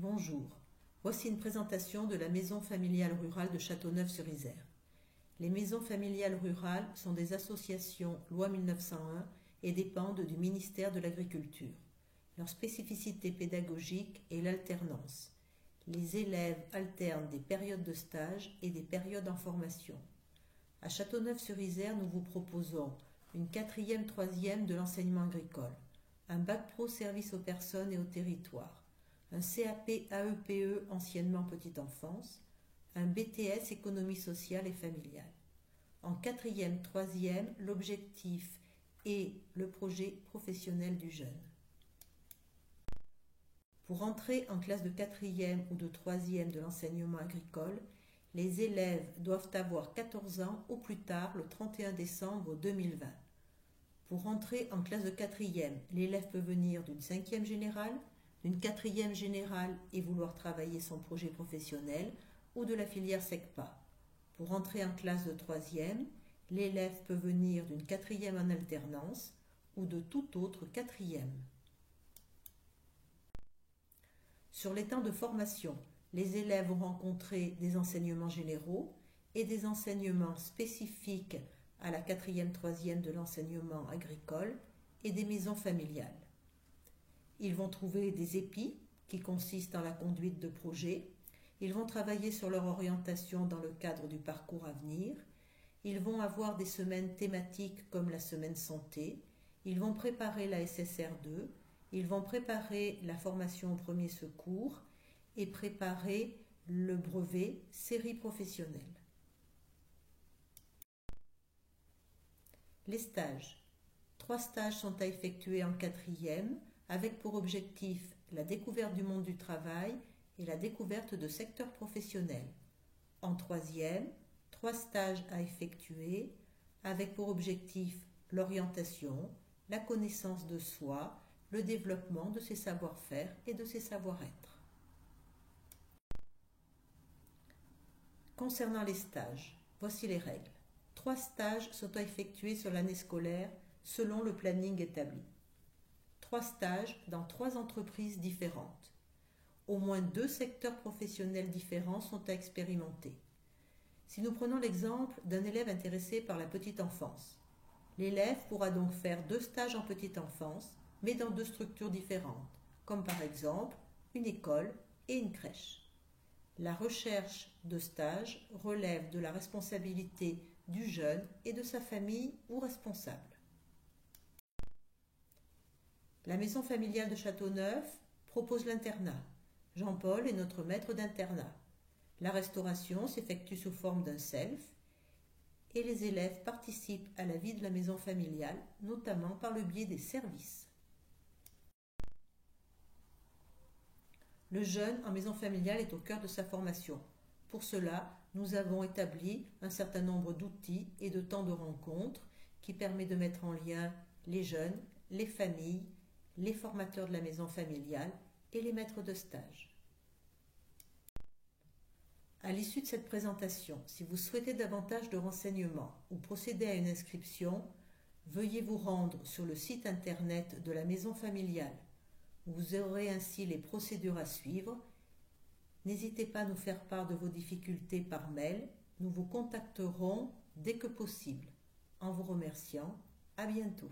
Bonjour, voici une présentation de la Maison familiale rurale de Châteauneuf-sur-Isère. Les maisons familiales rurales sont des associations loi 1901 et dépendent du ministère de l'Agriculture. Leur spécificité pédagogique est l'alternance. Les élèves alternent des périodes de stage et des périodes en formation. À Châteauneuf-sur-Isère, nous vous proposons une 4e, 3e de l'enseignement agricole, un bac pro service aux personnes et au territoire, un CAP AEPE anciennement petite enfance, un BTS économie sociale et familiale. En 4e, 3e, l'objectif est le projet professionnel du jeune. Pour entrer en classe de 4e ou de 3e de l'enseignement agricole, les élèves doivent avoir 14 ans au plus tard le 31 décembre 2020. Pour entrer en classe de 4e, l'élève peut venir d'une 5e générale, d'une 4e générale et vouloir travailler son projet professionnel ou de la filière SECPA. Pour entrer en classe de 3e, l'élève peut venir d'une 4e en alternance ou de tout autre 4e. Sur les temps de formation, les élèves vont rencontrer des enseignements généraux et des enseignements spécifiques à la 4e, 3e de l'enseignement agricole et des maisons familiales. Ils vont trouver des épis qui consistent en la conduite de projets. Ils vont travailler sur leur orientation dans le cadre du parcours à venir. Ils vont avoir des semaines thématiques comme la semaine santé. Ils vont préparer la SSR2. Ils vont préparer la formation au premier secours et préparer le brevet série professionnelle. Les stages. 3 stages sont à effectuer en 4e avec pour objectif la découverte du monde du travail et la découverte de secteurs professionnels. En 3e, 3 stages à effectuer avec pour objectif l'orientation, la connaissance de soi, le développement de ses savoir-faire et de ses savoir-être. Concernant les stages, voici les règles. 3 stages sont à effectuer sur l'année scolaire selon le planning établi. 3 stages dans 3 entreprises différentes. Au moins 2 secteurs professionnels différents sont à expérimenter. Si nous prenons l'exemple d'un élève intéressé par la petite enfance, l'élève pourra donc faire 2 stages en petite enfance, mais dans 2 structures différentes, comme par exemple une école et une crèche. La recherche de stage relève de la responsabilité du jeune et de sa famille ou responsable. La maison familiale de Châteauneuf propose l'internat. Jean-Paul est notre maître d'internat. La restauration s'effectue sous forme d'un self et les élèves participent à la vie de la maison familiale, notamment par le biais des services. Le jeune en maison familiale est au cœur de sa formation. Pour cela, nous avons établi un certain nombre d'outils et de temps de rencontre qui permet de mettre en lien les jeunes, les familles, les formateurs de la maison familiale et les maîtres de stage. À l'issue de cette présentation, si vous souhaitez davantage de renseignements ou procéder à une inscription, veuillez vous rendre sur le site internet de la maison familiale. Vous aurez ainsi les procédures à suivre. N'hésitez pas à nous faire part de vos difficultés par mail. Nous vous contacterons dès que possible. En vous remerciant, à bientôt.